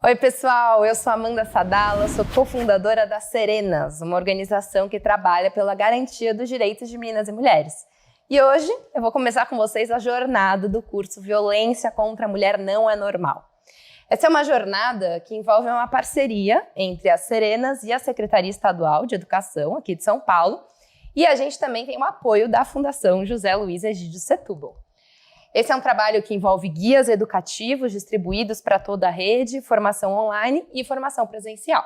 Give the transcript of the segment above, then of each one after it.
Oi pessoal, eu sou Amanda Sadala, sou cofundadora da Serenas, uma organização que trabalha pela garantia dos direitos de meninas e mulheres. E hoje eu vou começar com vocês a jornada do curso Violência contra a Mulher Não é Normal. Essa é uma jornada que envolve uma parceria entre as Serenas e a Secretaria Estadual de Educação aqui de São Paulo, e a gente também tem o apoio da Fundação José Luiz Egídio Setúbal. Esse é um trabalho que envolve guias educativos distribuídos para toda a rede, formação online e formação presencial.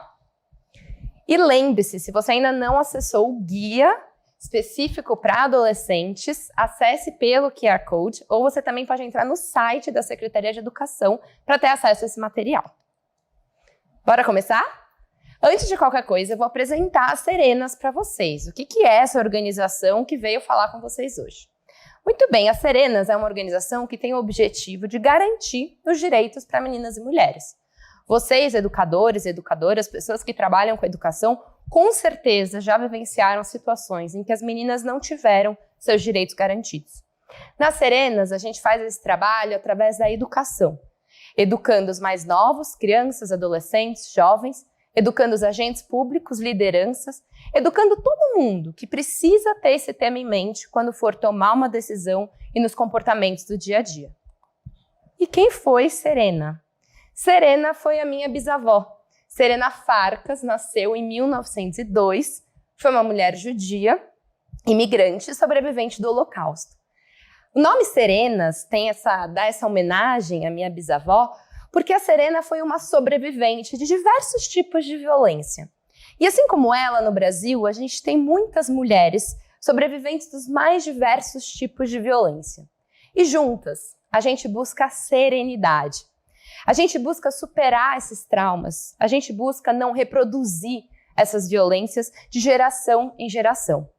E lembre-se, se você ainda não acessou o guia específico para adolescentes, acesse pelo QR Code ou você também pode entrar no site da Secretaria de Educação para ter acesso a esse material. Bora começar? Antes de qualquer coisa, eu vou apresentar as Serenas para vocês. O que é essa organização que veio falar com vocês hoje? Muito bem, a Serenas é uma organização que tem o objetivo de garantir os direitos para meninas e mulheres. Vocês, educadores e educadoras, pessoas que trabalham com educação, com certeza já vivenciaram situações em que as meninas não tiveram seus direitos garantidos. Na Serenas, a gente faz esse trabalho através da educação, educando os mais novos, crianças, adolescentes, jovens, educando os agentes públicos, lideranças, educando todo mundo que precisa ter esse tema em mente quando for tomar uma decisão e nos comportamentos do dia a dia. E quem foi Serena? Serena foi a minha bisavó. Serena Farkas nasceu em 1902, foi uma mulher judia, imigrante, sobrevivente do Holocausto. O nome Serenas dá essa homenagem à minha bisavó, porque a Serena foi uma sobrevivente de diversos tipos de violência. E assim como ela, no Brasil, a gente tem muitas mulheres sobreviventes dos mais diversos tipos de violência. E juntas, a gente busca a serenidade. A gente busca superar esses traumas. A gente busca não reproduzir essas violências de geração em geração.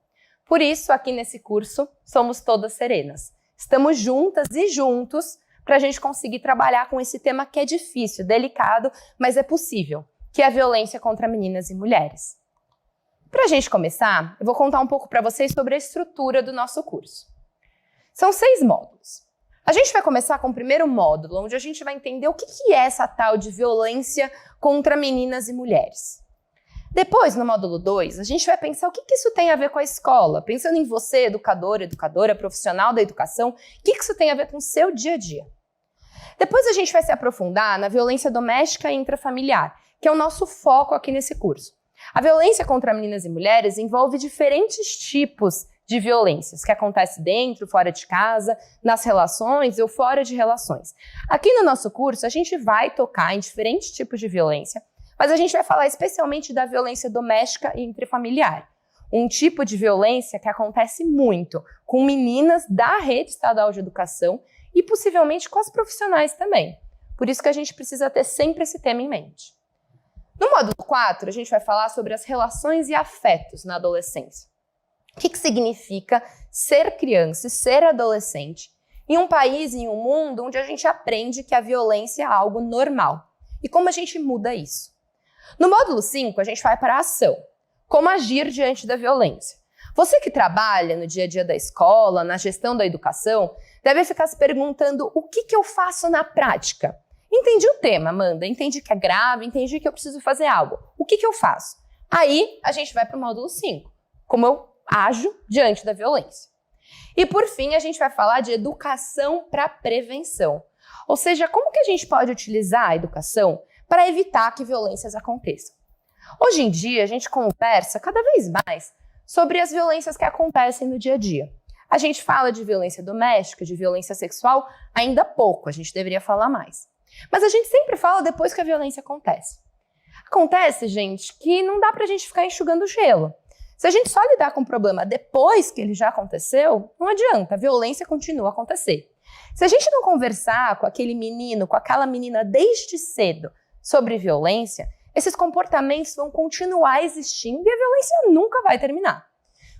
Por isso, aqui nesse curso, somos todas serenas. Estamos juntas e juntos para a gente conseguir trabalhar com esse tema que é difícil, delicado, mas é possível, que é a violência contra meninas e mulheres. Para a gente começar, eu vou contar um pouco para vocês sobre a estrutura do nosso curso. São 6 módulos. A gente vai começar com o primeiro módulo, onde a gente vai entender o que é essa tal de violência contra meninas e mulheres. Depois, no módulo 2, a gente vai pensar o que isso tem a ver com a escola, pensando em você, educador, educadora, profissional da educação, o que isso tem a ver com o seu dia a dia. Depois a gente vai se aprofundar na violência doméstica e intrafamiliar, que é o nosso foco aqui nesse curso. A violência contra meninas e mulheres envolve diferentes tipos de violências que acontecem dentro, fora de casa, nas relações ou fora de relações. Aqui no nosso curso a gente vai tocar em diferentes tipos de violência, mas a gente vai falar especialmente da violência doméstica e intrafamiliar. Um tipo de violência que acontece muito com meninas da rede estadual de educação e possivelmente com as profissionais também. Por isso que a gente precisa ter sempre esse tema em mente. No módulo 4, a gente vai falar sobre as relações e afetos na adolescência. O que significa ser criança e ser adolescente em um país e em um mundo onde a gente aprende que a violência é algo normal. E como a gente muda isso? No módulo 5, a gente vai para a ação. Como agir diante da violência. Você que trabalha no dia a dia da escola, na gestão da educação, deve ficar se perguntando o que eu faço na prática. Entendi o tema, Amanda, entendi que é grave, entendi que eu preciso fazer algo. O que eu faço? Aí a gente vai para o módulo 5, como eu ajo diante da violência. E por fim, a gente vai falar de educação para prevenção. Ou seja, como que a gente pode utilizar a educação para evitar que violências aconteçam. Hoje em dia, a gente conversa cada vez mais sobre as violências que acontecem no dia a dia. A gente fala de violência doméstica, de violência sexual, ainda pouco, a gente deveria falar mais. Mas a gente sempre fala depois que a violência acontece. Acontece, gente, que não dá pra gente ficar enxugando gelo. Se a gente só lidar com o problema depois que ele já aconteceu, não adianta, a violência continua a acontecer. Se a gente não conversar com aquele menino, com aquela menina desde cedo sobre violência, esses comportamentos vão continuar existindo e a violência nunca vai terminar.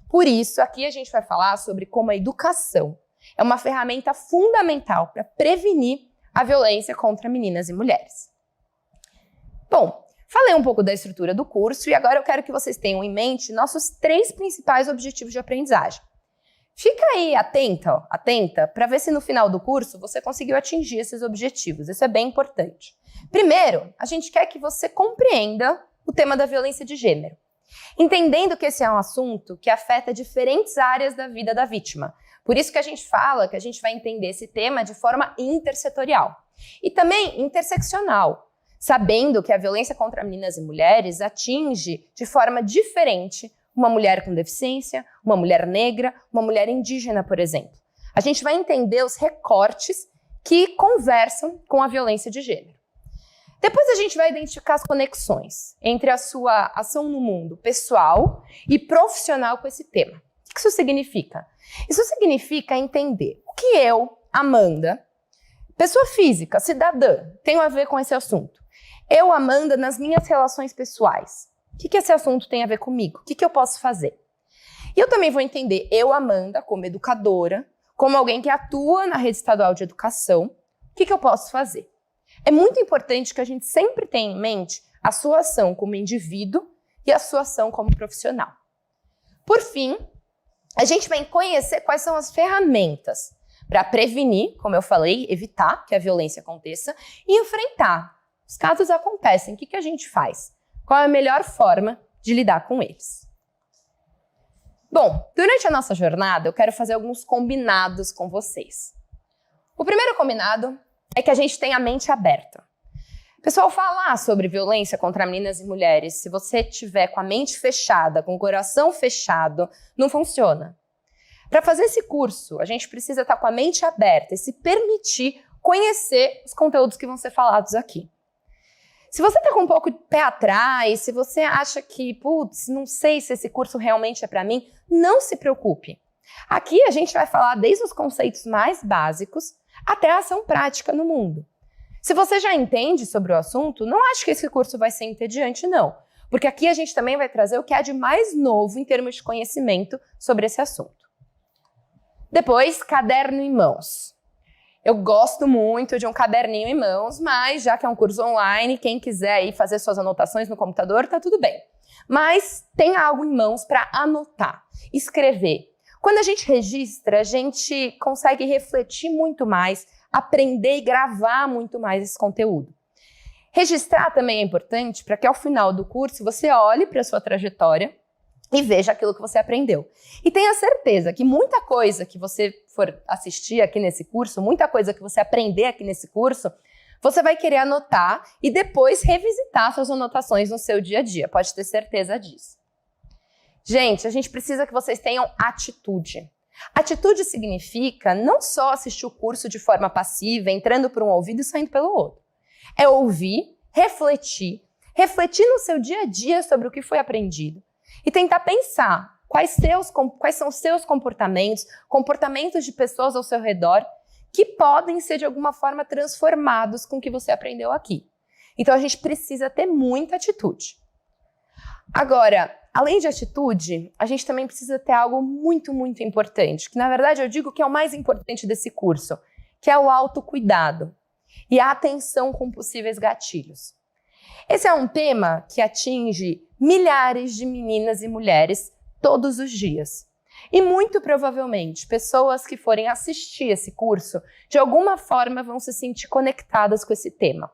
Por isso, aqui a gente vai falar sobre como a educação é uma ferramenta fundamental para prevenir a violência contra meninas e mulheres. Bom, falei um pouco da estrutura do curso e agora eu quero que vocês tenham em mente nossos 3 principais objetivos de aprendizagem. Fica aí atenta, para ver se no final do curso você conseguiu atingir esses objetivos. Isso é bem importante. Primeiro, a gente quer que você compreenda o tema da violência de gênero, entendendo que esse é um assunto que afeta diferentes áreas da vida da vítima. Por isso que a gente fala que a gente vai entender esse tema de forma intersetorial e também interseccional, sabendo que a violência contra meninas e mulheres atinge de forma diferente uma mulher com deficiência, uma mulher negra, uma mulher indígena, por exemplo. A gente vai entender os recortes que conversam com a violência de gênero. Depois a gente vai identificar as conexões entre a sua ação no mundo pessoal e profissional com esse tema. O que isso significa? Isso significa entender o que eu, Amanda, pessoa física, cidadã, tenho a ver com esse assunto. Eu, Amanda, nas minhas relações pessoais. O que esse assunto tem a ver comigo? O que eu posso fazer? E eu também vou entender eu, Amanda, como educadora, como alguém que atua na rede estadual de educação, o que eu posso fazer? É muito importante que a gente sempre tenha em mente a sua ação como indivíduo e a sua ação como profissional. Por fim, a gente vai conhecer quais são as ferramentas para prevenir, como eu falei, evitar que a violência aconteça e enfrentar. Os casos acontecem, o que a gente faz? Qual é a melhor forma de lidar com eles? Bom, durante a nossa jornada, eu quero fazer alguns combinados com vocês. O primeiro combinado é que a gente tenha a mente aberta. Pessoal, falar sobre violência contra meninas e mulheres, se você tiver com a mente fechada, com o coração fechado, não funciona. Para fazer esse curso, a gente precisa estar com a mente aberta e se permitir conhecer os conteúdos que vão ser falados aqui. Se você está com um pouco de pé atrás, se você acha que, putz, não sei se esse curso realmente é para mim, não se preocupe. Aqui a gente vai falar desde os conceitos mais básicos até a ação prática no mundo. Se você já entende sobre o assunto, não acho que esse curso vai ser entediante, não. Porque aqui a gente também vai trazer o que há de mais novo em termos de conhecimento sobre esse assunto. Depois, caderno em mãos. Eu gosto muito de um caderninho em mãos, mas já que é um curso online, quem quiser aí fazer suas anotações no computador, tá tudo bem. Mas tem algo em mãos para anotar, escrever. Quando a gente registra, a gente consegue refletir muito mais, aprender e gravar muito mais esse conteúdo. Registrar também é importante para que ao final do curso você olhe para a sua trajetória e veja aquilo que você aprendeu. E tenha certeza que muita coisa que você for assistir aqui nesse curso, muita coisa que você aprender aqui nesse curso, você vai querer anotar e depois revisitar suas anotações no seu dia a dia. Pode ter certeza disso. Gente, a gente precisa que vocês tenham atitude. Atitude significa não só assistir o curso de forma passiva, entrando por um ouvido e saindo pelo outro. É ouvir, refletir no seu dia a dia sobre o que foi aprendido e tentar pensar quais são os seus comportamentos de pessoas ao seu redor que podem ser de alguma forma transformados com o que você aprendeu aqui. Então a gente precisa ter muita atitude. Agora, além de atitude, a gente também precisa ter algo muito, muito importante, que na verdade eu digo que é o mais importante desse curso, que é o autocuidado e a atenção com possíveis gatilhos. Esse é um tema que atinge milhares de meninas e mulheres todos os dias. E muito provavelmente, pessoas que forem assistir esse curso, de alguma forma vão se sentir conectadas com esse tema.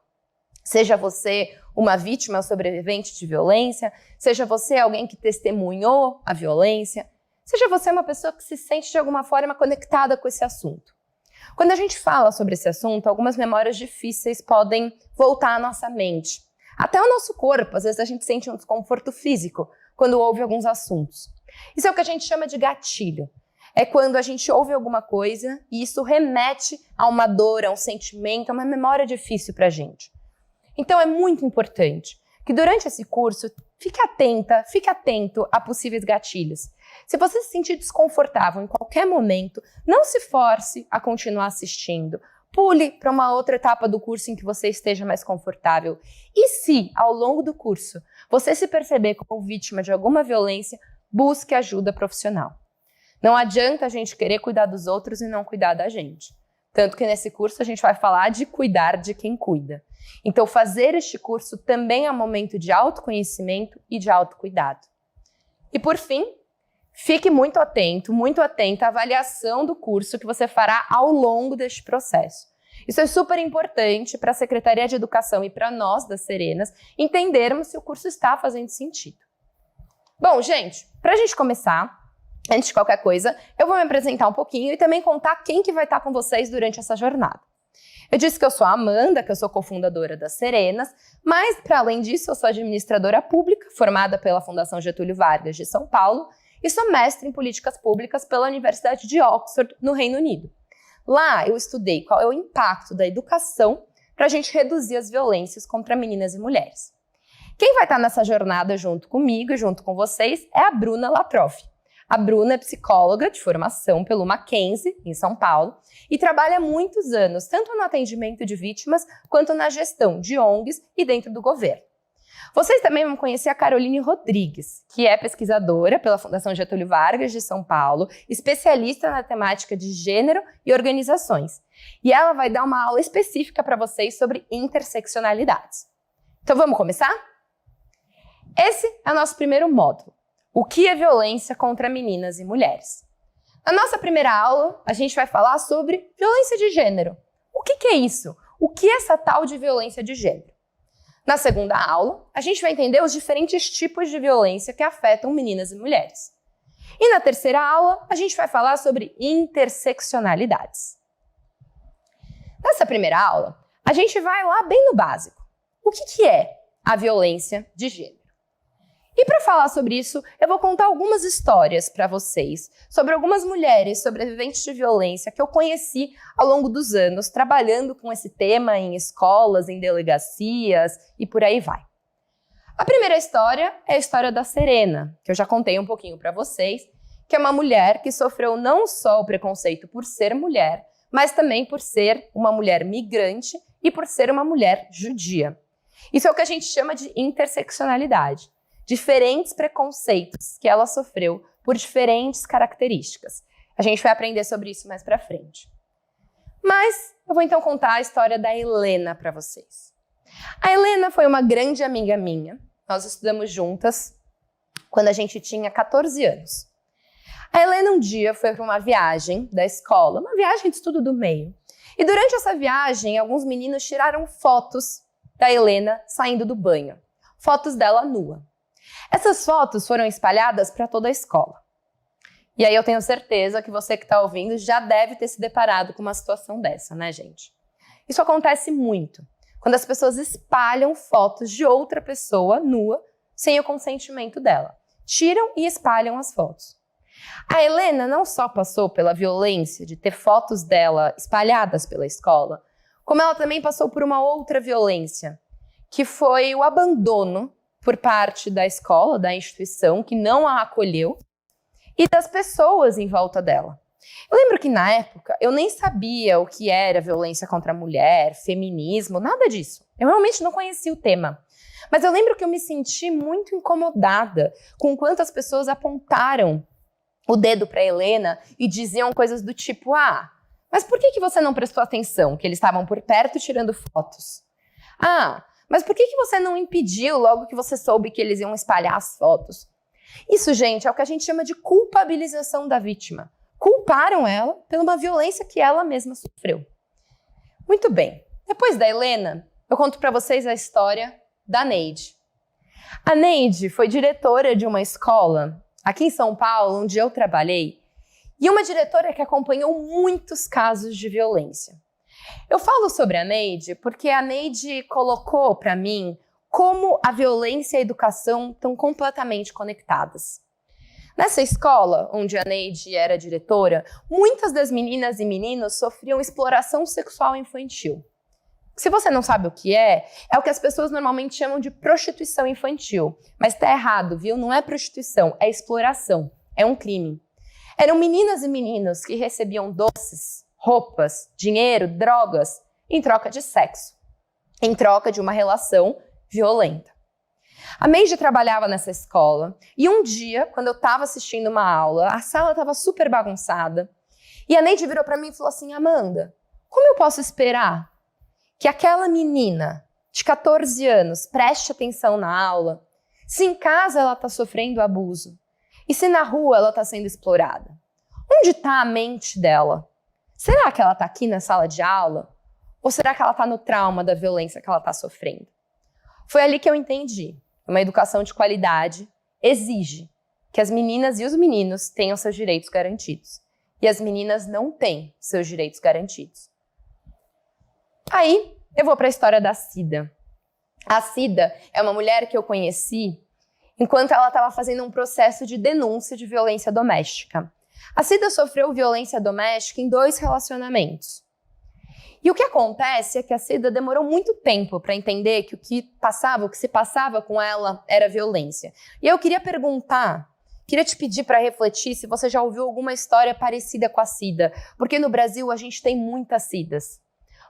Seja você uma vítima sobrevivente de violência, seja você alguém que testemunhou a violência, seja você uma pessoa que se sente de alguma forma conectada com esse assunto. Quando a gente fala sobre esse assunto, algumas memórias difíceis podem voltar à nossa mente. Até o nosso corpo, às vezes a gente sente um desconforto físico quando ouve alguns assuntos. Isso é o que a gente chama de gatilho. É quando a gente ouve alguma coisa e isso remete a uma dor, a um sentimento, a uma memória difícil pra gente. Então é muito importante que durante esse curso fique atento a possíveis gatilhos. Se você se sentir desconfortável em qualquer momento, não se force a continuar assistindo. Pule para uma outra etapa do curso em que você esteja mais confortável. E se, ao longo do curso, você se perceber como vítima de alguma violência, busque ajuda profissional. Não adianta a gente querer cuidar dos outros e não cuidar da gente. Tanto que nesse curso a gente vai falar de cuidar de quem cuida. Então, fazer este curso também é um momento de autoconhecimento e de autocuidado. E por fim, Fique muito atenta à avaliação do curso que você fará ao longo deste processo. Isso é super importante para a Secretaria de Educação e para nós das Serenas entendermos se o curso está fazendo sentido. Bom, gente, para a gente começar, antes de qualquer coisa, eu vou me apresentar um pouquinho e também contar quem que vai estar com vocês durante essa jornada. Eu disse que eu sou a Amanda, que eu sou cofundadora das Serenas, mas, para além disso, eu sou administradora pública, formada pela Fundação Getúlio Vargas de São Paulo, e sou mestre em políticas públicas pela Universidade de Oxford, no Reino Unido. Lá, eu estudei qual é o impacto da educação para a gente reduzir as violências contra meninas e mulheres. Quem vai estar nessa jornada junto comigo e junto com vocês é a Bruna Latroff. A Bruna é psicóloga de formação pelo Mackenzie, em São Paulo, e trabalha há muitos anos, tanto no atendimento de vítimas, quanto na gestão de ONGs e dentro do governo. Vocês também vão conhecer a Caroline Rodrigues, que é pesquisadora pela Fundação Getúlio Vargas de São Paulo, especialista na temática de gênero e organizações. E ela vai dar uma aula específica para vocês sobre interseccionalidades. Então vamos começar? Esse é o nosso primeiro módulo. O que é violência contra meninas e mulheres? Na nossa primeira aula, a gente vai falar sobre violência de gênero. O que é isso? O que é essa tal de violência de gênero? Na segunda aula, a gente vai entender os diferentes tipos de violência que afetam meninas e mulheres. E na terceira aula, a gente vai falar sobre interseccionalidades. Nessa primeira aula, a gente vai lá bem no básico. O que é a violência de gênero? E para falar sobre isso, eu vou contar algumas histórias para vocês sobre algumas mulheres sobreviventes de violência que eu conheci ao longo dos anos, trabalhando com esse tema em escolas, em delegacias e por aí vai. A primeira história é a história da Serena, que eu já contei um pouquinho para vocês, que é uma mulher que sofreu não só o preconceito por ser mulher, mas também por ser uma mulher migrante e por ser uma mulher judia. Isso é o que a gente chama de interseccionalidade. Diferentes preconceitos que ela sofreu por diferentes características. A gente vai aprender sobre isso mais pra frente. Mas eu vou então contar a história da Helena para vocês. A Helena foi uma grande amiga minha. Nós estudamos juntas quando a gente tinha 14 anos. A Helena um dia foi para uma viagem da escola, uma viagem de estudo do meio. E durante essa viagem, alguns meninos tiraram fotos da Helena saindo do banho. Fotos dela nua. Essas fotos foram espalhadas para toda a escola. E aí eu tenho certeza que você que está ouvindo já deve ter se deparado com uma situação dessa, né, gente? Isso acontece muito, quando as pessoas espalham fotos de outra pessoa nua sem o consentimento dela. Tiram e espalham as fotos. A Helena não só passou pela violência de ter fotos dela espalhadas pela escola, como ela também passou por uma outra violência, que foi o abandono por parte da escola, da instituição, que não a acolheu, e das pessoas em volta dela. Eu lembro que na época eu nem sabia o que era violência contra a mulher, feminismo, nada disso. Eu realmente não conhecia o tema. Mas eu lembro que eu me senti muito incomodada com quantas pessoas apontaram o dedo para Helena e diziam coisas do tipo, mas por que você não prestou atenção que eles estavam por perto tirando fotos? Mas por que você não impediu logo que você soube que eles iam espalhar as fotos? Isso, gente, é o que a gente chama de culpabilização da vítima. Culparam ela por uma violência que ela mesma sofreu. Muito bem. Depois da Helena, eu conto para vocês a história da Neide. A Neide foi diretora de uma escola aqui em São Paulo, onde eu trabalhei, e uma diretora que acompanhou muitos casos de violência. Eu falo sobre a Neide porque a Neide colocou para mim como a violência e a educação estão completamente conectadas. Nessa escola, onde a Neide era diretora, muitas das meninas e meninos sofriam exploração sexual infantil. Se você não sabe o que é o que as pessoas normalmente chamam de prostituição infantil. Mas tá errado, viu? Não é prostituição, é exploração. É um crime. Eram meninas e meninos que recebiam doces, roupas, dinheiro, drogas, em troca de sexo, em troca de uma relação violenta. A Neide trabalhava nessa escola e um dia, quando eu estava assistindo uma aula, a sala estava super bagunçada e a Neide virou para mim e falou assim, Amanda, como eu posso esperar que aquela menina de 14 anos preste atenção na aula se em casa ela está sofrendo abuso? E se na rua ela está sendo explorada? Onde está a mente dela? Será que ela está aqui na sala de aula? Ou será que ela está no trauma da violência que ela está sofrendo? Foi ali que eu entendi. Uma educação de qualidade exige que as meninas e os meninos tenham seus direitos garantidos. E as meninas não têm seus direitos garantidos. Aí, eu vou para a história da Cida. A Cida é uma mulher que eu conheci enquanto ela estava fazendo um processo de denúncia de violência doméstica. A Cida sofreu violência doméstica em 2 relacionamentos. E o que acontece é que a Cida demorou muito tempo para entender que o que se passava com ela era violência. E eu queria te pedir para refletir se você já ouviu alguma história parecida com a Cida, porque no Brasil a gente tem muitas Cidas.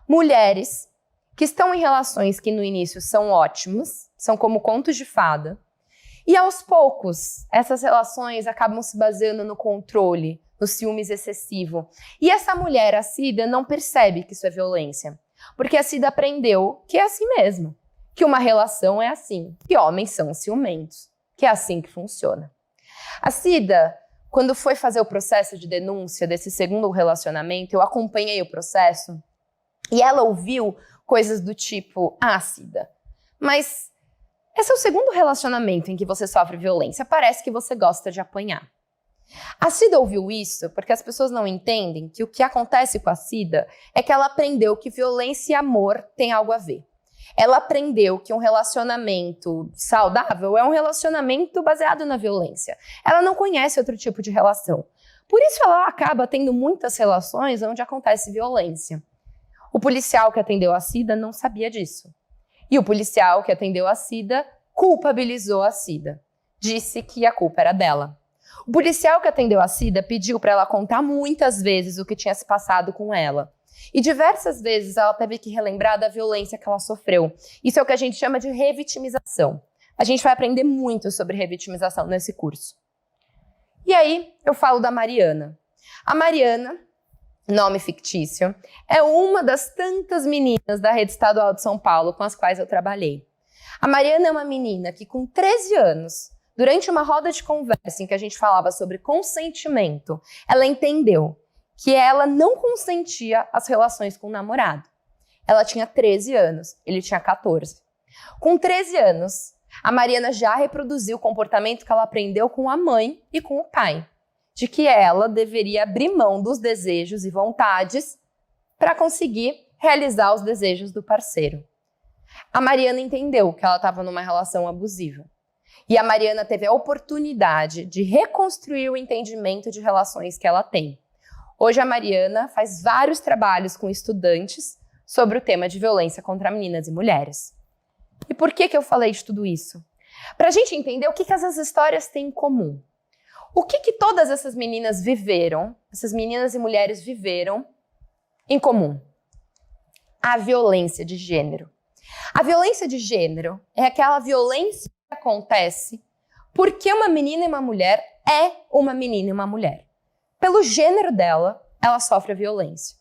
Mulheres que estão em relações que no início são ótimas, são como contos de fada, e aos poucos essas relações acabam se baseando no controle, no ciúmes excessivo. E essa mulher, a Cida, não percebe que isso é violência, porque a Cida aprendeu que é assim mesmo, que uma relação é assim, que homens são ciumentos, que é assim que funciona. A Cida, quando foi fazer o processo de denúncia desse segundo relacionamento, eu acompanhei o processo e ela ouviu coisas do tipo: ah, Cida, mas esse é o segundo relacionamento em que você sofre violência, parece que você gosta de apanhar. A Cida ouviu isso porque as pessoas não entendem que o que acontece com a Cida é que ela aprendeu que violência e amor têm algo a ver. Ela aprendeu que um relacionamento saudável é um relacionamento baseado na violência. Ela não conhece outro tipo de relação. Por isso ela acaba tendo muitas relações onde acontece violência. O policial que atendeu a Cida não sabia disso. E o policial que atendeu a Cida culpabilizou a Cida. Disse que a culpa era dela. O policial que atendeu a Cida pediu para ela contar muitas vezes o que tinha se passado com ela. E diversas vezes ela teve que relembrar da violência que ela sofreu. Isso é o que a gente chama de revitimização. A gente vai aprender muito sobre revitimização nesse curso. E aí eu falo da Mariana. A Mariana, nome fictício, é uma das tantas meninas da Rede Estadual de São Paulo com as quais eu trabalhei. A Mariana é uma menina que com 13 anos, durante uma roda de conversa em que a gente falava sobre consentimento, ela entendeu que ela não consentia as relações com o namorado. Ela tinha 13 anos, ele tinha 14. Com 13 anos, a Mariana já reproduziu o comportamento que ela aprendeu com a mãe e com o pai, de que ela deveria abrir mão dos desejos e vontades para conseguir realizar os desejos do parceiro. A Mariana entendeu que ela estava numa relação abusiva. E a Mariana teve a oportunidade de reconstruir o entendimento de relações que ela tem. Hoje a Mariana faz vários trabalhos com estudantes sobre o tema de violência contra meninas e mulheres. E por que eu falei de tudo isso? Para a gente entender o que essas histórias têm em comum. O que todas essas meninas viveram, essas meninas e mulheres viveram em comum? A violência de gênero. A violência de gênero é aquela violência que acontece porque uma menina e uma mulher é uma menina e uma mulher. Pelo gênero dela, ela sofre a violência.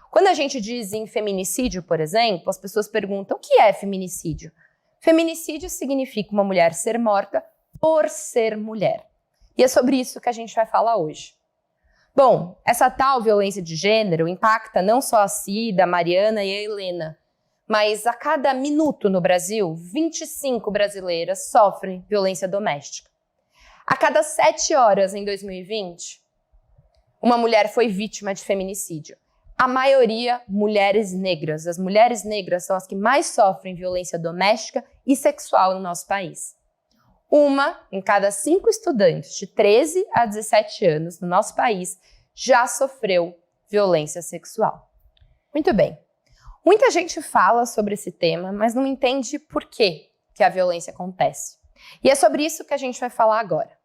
Quando a gente diz em feminicídio, por exemplo, as pessoas perguntam: o que é feminicídio? Feminicídio significa uma mulher ser morta por ser mulher. E é sobre isso que a gente vai falar hoje. Bom, essa tal violência de gênero impacta não só a Cida, a Mariana e a Helena, mas a cada minuto no Brasil, 25 brasileiras sofrem violência doméstica. A cada 7 horas em 2020, uma mulher foi vítima de feminicídio. A maioria, mulheres negras. As mulheres negras são as que mais sofrem violência doméstica e sexual no nosso país. Uma em cada 5 estudantes de 13 a 17 anos no nosso país já sofreu violência sexual. Muito bem. Muita gente fala sobre esse tema, mas não entende por que a violência acontece. E é sobre isso que a gente vai falar agora.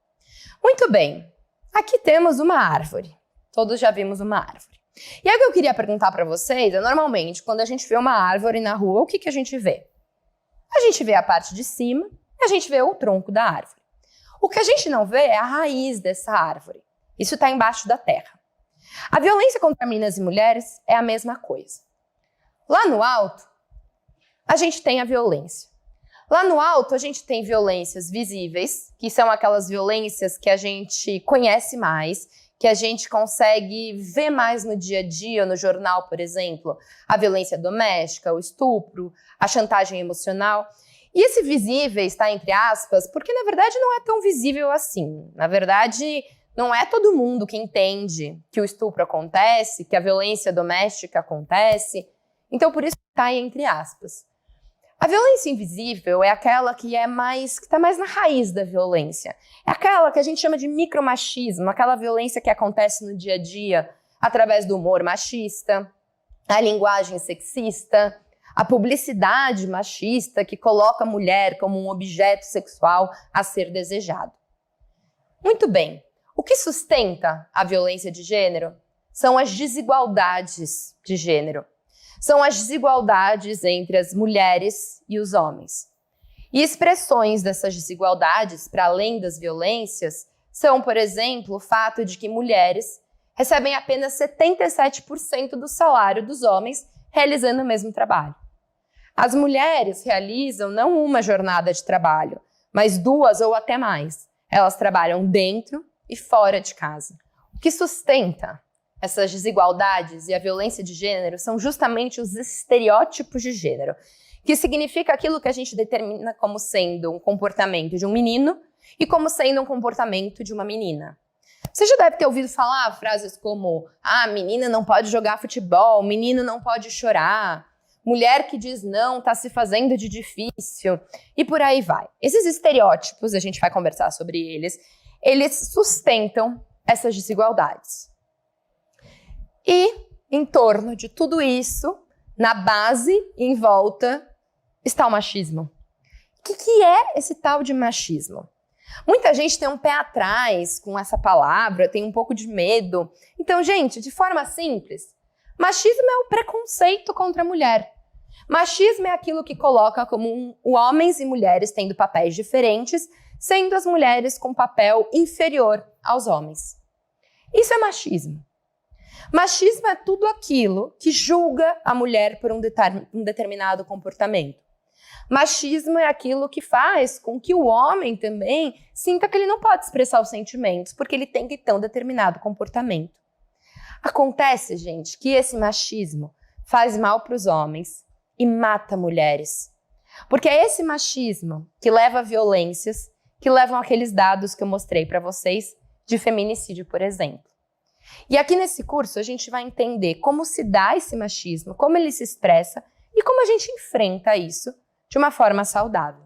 Muito bem. Aqui temos uma árvore. Todos já vimos uma árvore. E aí o que eu queria perguntar para vocês é, normalmente, quando a gente vê uma árvore na rua, o que a gente vê? A gente vê a parte de cima e a gente vê o tronco da árvore. O que a gente não vê é a raiz dessa árvore. Isso está embaixo da terra. A violência contra meninas e mulheres é a mesma coisa. Lá no alto, a gente tem a violência. Lá no alto, a gente tem violências visíveis, que são aquelas violências que a gente conhece mais, que a gente consegue ver mais no dia a dia, no jornal, por exemplo. A violência doméstica, o estupro, a chantagem emocional. E esse visível está entre aspas, porque na verdade não é tão visível assim. Na verdade, não é todo mundo que entende que o estupro acontece, que a violência doméstica acontece. Então, por isso está aí entre aspas. A violência invisível é aquela que está mais na raiz da violência. É aquela que a gente chama de micromachismo, aquela violência que acontece no dia a dia através do humor machista, a linguagem sexista, a publicidade machista que coloca a mulher como um objeto sexual a ser desejado. Muito bem, o que sustenta a violência de gênero são as desigualdades de gênero. São as desigualdades entre as mulheres e os homens. E expressões dessas desigualdades, para além das violências, são, por exemplo, o fato de que mulheres recebem apenas 77% do salário dos homens realizando o mesmo trabalho. As mulheres realizam não uma jornada de trabalho, mas 2 ou até mais. Elas trabalham dentro e fora de casa. O que sustenta essas desigualdades e a violência de gênero são justamente os estereótipos de gênero, que significa aquilo que a gente determina como sendo um comportamento de um menino e como sendo um comportamento de uma menina. Você já deve ter ouvido falar frases como menina não pode jogar futebol, menino não pode chorar, mulher que diz não está se fazendo de difícil e por aí vai. Esses estereótipos, a gente vai conversar sobre eles sustentam essas desigualdades. E, em torno de tudo isso, na base, em volta, está o machismo. O que é esse tal de machismo? Muita gente tem um pé atrás com essa palavra, tem um pouco de medo. Então, gente, de forma simples, machismo é o preconceito contra a mulher. Machismo é aquilo que coloca como homens e mulheres tendo papéis diferentes, sendo as mulheres com papel inferior aos homens. Isso é machismo. Machismo é tudo aquilo que julga a mulher por um determinado comportamento. Machismo é aquilo que faz com que o homem também sinta que ele não pode expressar os sentimentos, porque ele tem que ter um determinado comportamento. Acontece, gente, que esse machismo faz mal para os homens e mata mulheres. Porque é esse machismo que leva a violências, que levam aqueles dados que eu mostrei para vocês de feminicídio, por exemplo. E aqui nesse curso a gente vai entender como se dá esse machismo, como ele se expressa e como a gente enfrenta isso de uma forma saudável.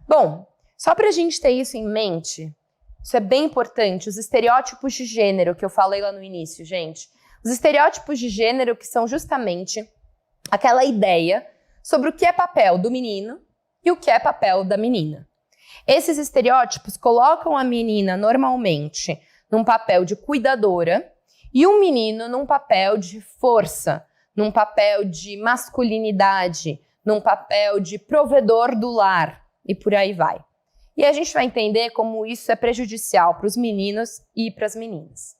Bom, só para a gente ter isso em mente, isso é bem importante, os estereótipos de gênero que eu falei lá no início, gente. Os estereótipos de gênero que são justamente aquela ideia sobre o que é papel do menino e o que é papel da menina. Esses estereótipos colocam a menina normalmente num papel de cuidadora e o menino num papel de força, num papel de masculinidade, num papel de provedor do lar e por aí vai. E a gente vai entender como isso é prejudicial para os meninos e para as meninas.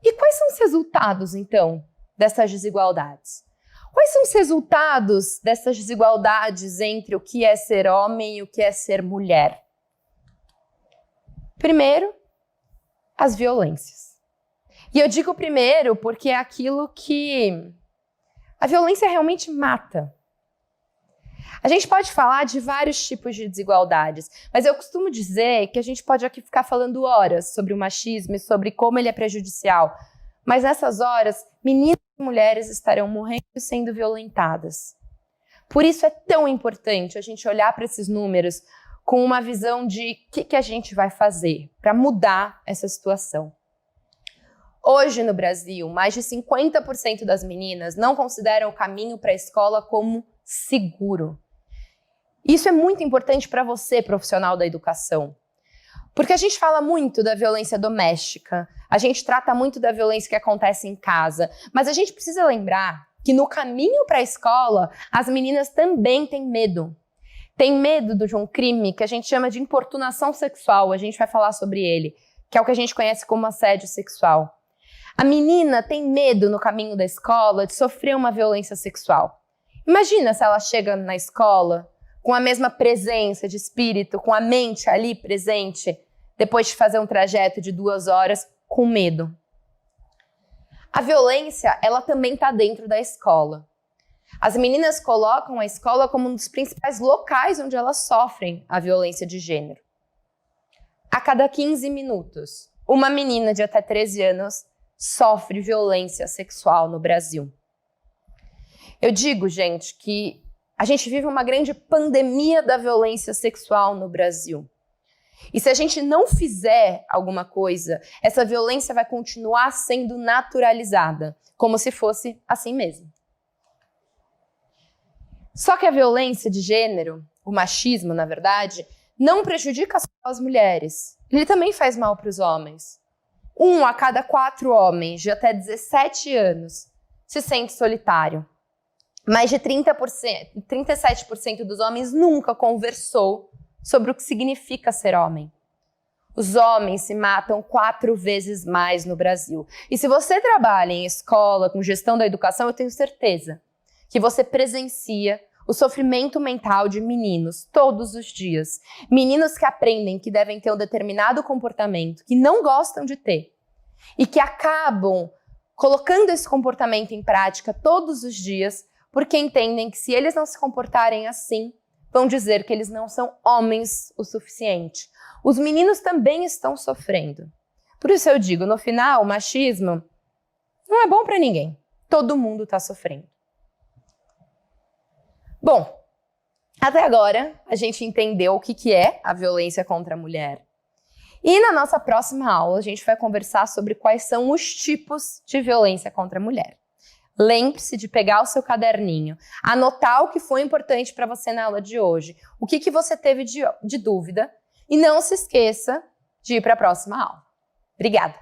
E quais são os resultados, então, dessas desigualdades? Quais são os resultados dessas desigualdades entre o que é ser homem e o que é ser mulher? Primeiro, as violências. E eu digo primeiro porque é aquilo que a violência realmente mata. A gente pode falar de vários tipos de desigualdades, mas eu costumo dizer que a gente pode aqui ficar falando horas sobre o machismo e sobre como ele é prejudicial. Mas nessas horas, meninas e mulheres estarão morrendo e sendo violentadas. Por isso é tão importante a gente olhar para esses números com uma visão de o que a gente vai fazer para mudar essa situação. Hoje no Brasil, mais de 50% das meninas não consideram o caminho para a escola como seguro. Isso é muito importante para você, profissional da educação. Porque a gente fala muito da violência doméstica, a gente trata muito da violência que acontece em casa, mas a gente precisa lembrar que no caminho para a escola, as meninas também têm medo. Tem medo de um crime que a gente chama de importunação sexual, a gente vai falar sobre ele, que é o que a gente conhece como assédio sexual. A menina tem medo no caminho da escola de sofrer uma violência sexual. Imagina se ela chega na escola com a mesma presença de espírito, com a mente ali presente, depois de fazer um trajeto de 2 horas com medo. A violência, ela também está dentro da escola. As meninas colocam a escola como um dos principais locais onde elas sofrem a violência de gênero. A cada 15 minutos, uma menina de até 13 anos sofre violência sexual no Brasil. Eu digo, gente, que a gente vive uma grande pandemia da violência sexual no Brasil. E se a gente não fizer alguma coisa, essa violência vai continuar sendo naturalizada, como se fosse assim mesmo. Só que a violência de gênero, o machismo, na verdade, não prejudica só as mulheres. Ele também faz mal para os homens. 1 a cada 4 homens de até 17 anos se sente solitário. Mais de 37% dos homens nunca conversou sobre o que significa ser homem. Os homens se matam 4 vezes mais no Brasil. E se você trabalha em escola, com gestão da educação, eu tenho certeza que você presencia o sofrimento mental de meninos todos os dias. Meninos que aprendem que devem ter um determinado comportamento, que não gostam de ter, e que acabam colocando esse comportamento em prática todos os dias, porque entendem que se eles não se comportarem assim, vão dizer que eles não são homens o suficiente. Os meninos também estão sofrendo. Por isso eu digo, no final, o machismo não é bom para ninguém. Todo mundo está sofrendo. Bom, até agora a gente entendeu o que é a violência contra a mulher. E na nossa próxima aula a gente vai conversar sobre quais são os tipos de violência contra a mulher. Lembre-se de pegar o seu caderninho, anotar o que foi importante para você na aula de hoje, o que você teve de dúvida, e não se esqueça de ir para a próxima aula. Obrigada!